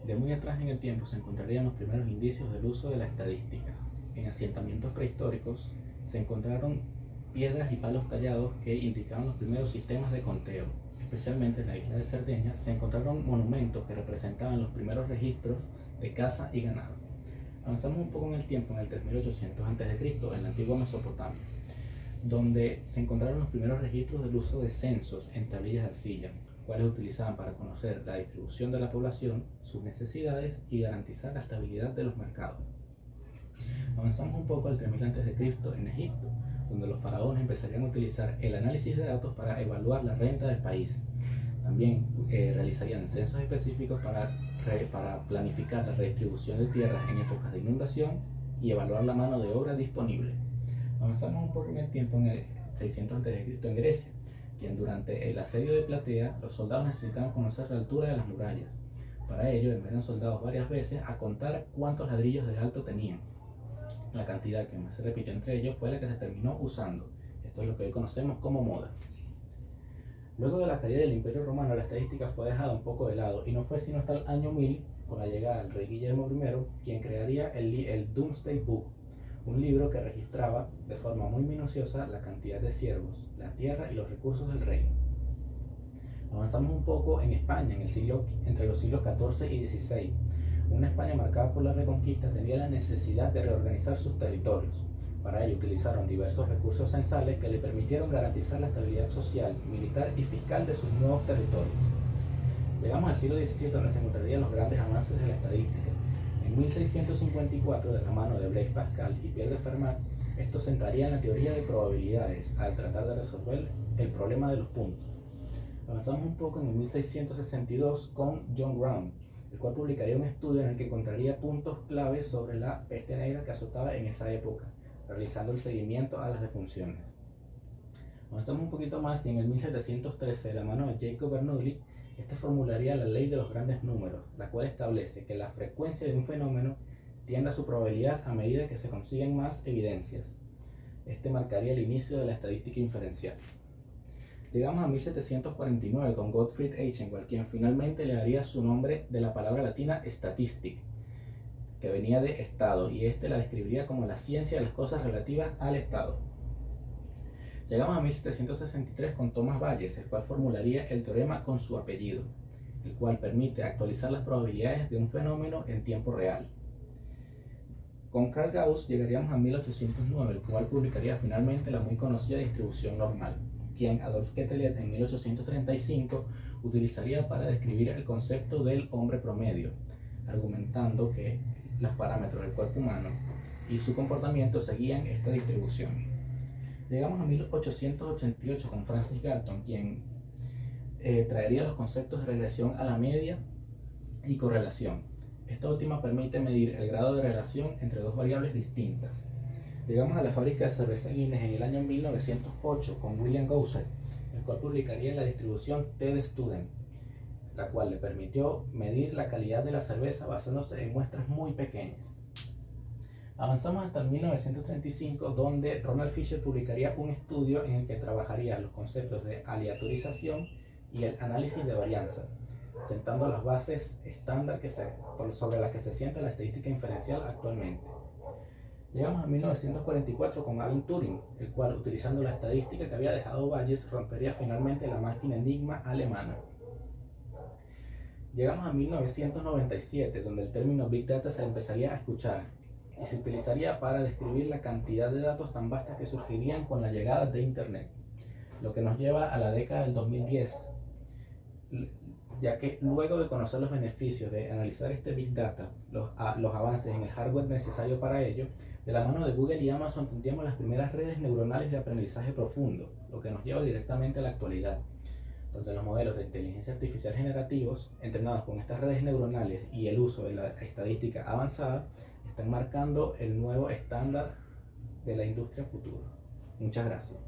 De muy atrás en el tiempo se encontrarían los primeros indicios del uso de la estadística. En asentamientos prehistóricos se encontraron piedras y palos tallados que indicaban los primeros sistemas de conteo. Especialmente en la isla de Cerdeña se encontraron monumentos que representaban los primeros registros de caza y ganado. Avanzamos un poco en el tiempo, en el 3800 a.C., en la antigua Mesopotamia, donde se encontraron los primeros registros del uso de censos en tablillas de arcilla, cuales utilizaban para conocer la distribución de la población, sus necesidades y garantizar la estabilidad de los mercados. Avanzamos un poco al 3000 a.C. en Egipto, donde los faraones empezarían a utilizar el análisis de datos para evaluar la renta del país. También realizarían censos específicos para planificar la redistribución de tierras en épocas de inundación y evaluar la mano de obra disponible. Avanzamos un poco en el tiempo, en el 600 a.C. en Grecia, quien durante el asedio de Platea, los soldados necesitaban conocer la altura de las murallas. Para ello enviaron soldados varias veces a contar cuántos ladrillos de alto tenían. La cantidad que más se repitió entre ellos fue la que se terminó usando. Esto es lo que hoy conocemos como moda. Luego de la caída del Imperio Romano, la estadística fue dejada un poco de lado y no fue sino hasta el año 1000, con la llegada del rey Guillermo I, quien crearía el Domesday Book, un libro que registraba de forma muy minuciosa la cantidad de siervos, la tierra y los recursos del reino. Avanzamos un poco en España, entre los siglos XIV y XVI. Una España marcada por la Reconquista tenía la necesidad de reorganizar sus territorios. Para ello utilizaron diversos recursos censales que le permitieron garantizar la estabilidad social, militar y fiscal de sus nuevos territorios. Llegamos al siglo XVII, donde se encontrarían los grandes avances de la estadística. En 1654, de la mano de Blaise Pascal y Pierre de Fermat, estos sentarían la teoría de probabilidades al tratar de resolver el problema de los puntos. Avanzamos un poco en el 1662 con John Brown, el cual publicaría un estudio en el que encontraría puntos claves sobre la peste negra que azotaba en esa época, realizando el seguimiento a las defunciones. Avanzamos un poquito más y en el 1713, de la mano de Jacob Bernoulli, este formularía la ley de los grandes números, la cual establece que la frecuencia de un fenómeno tiende a su probabilidad a medida que se consiguen más evidencias. Este marcaría el inicio de la estadística inferencial. Llegamos a 1749 con Gottfried Eichengwald, quien finalmente le daría su nombre de la palabra latina statistic, que venía de Estado, y este la describiría como la ciencia de las cosas relativas al Estado. Llegamos a 1763 con Thomas Bayes, el cual formularía el teorema con su apellido, el cual permite actualizar las probabilidades de un fenómeno en tiempo real. Con Carl Gauss llegaríamos a 1809, el cual publicaría finalmente la muy conocida distribución normal, quien Adolf Quetelet en 1835 utilizaría para describir el concepto del hombre promedio, argumentando que los parámetros del cuerpo humano y su comportamiento seguían esta distribución. Llegamos a 1888 con Francis Galton, quien traería los conceptos de regresión a la media y correlación. Esta última permite medir el grado de relación entre dos variables distintas. Llegamos a la fábrica de cerveza Guinness en el año 1908 con William Gouset, el cual publicaría la distribución T de Student, la cual le permitió medir la calidad de la cerveza basándose en muestras muy pequeñas. Avanzamos hasta el 1935, donde Ronald Fisher publicaría un estudio en el que trabajaría los conceptos de aleatorización y el análisis de varianza, sentando las bases estándar sobre las que se sienta la estadística inferencial actualmente. Llegamos a 1944 con Alan Turing, el cual, utilizando la estadística que había dejado Bayes, rompería finalmente la máquina Enigma alemana. Llegamos a 1997, donde el término Big Data se empezaría a escuchar y se utilizaría para describir la cantidad de datos tan vastas que surgirían con la llegada de Internet, lo que nos lleva a la década del 2010, ya que luego de conocer los beneficios de analizar este Big Data, los avances en el hardware necesario para ello, de la mano de Google y Amazon tendríamos las primeras redes neuronales de aprendizaje profundo, lo que nos lleva directamente a la actualidad, donde los modelos de inteligencia artificial generativos, entrenados con estas redes neuronales y el uso de la estadística avanzada, están marcando el nuevo estándar de la industria futura. Muchas gracias.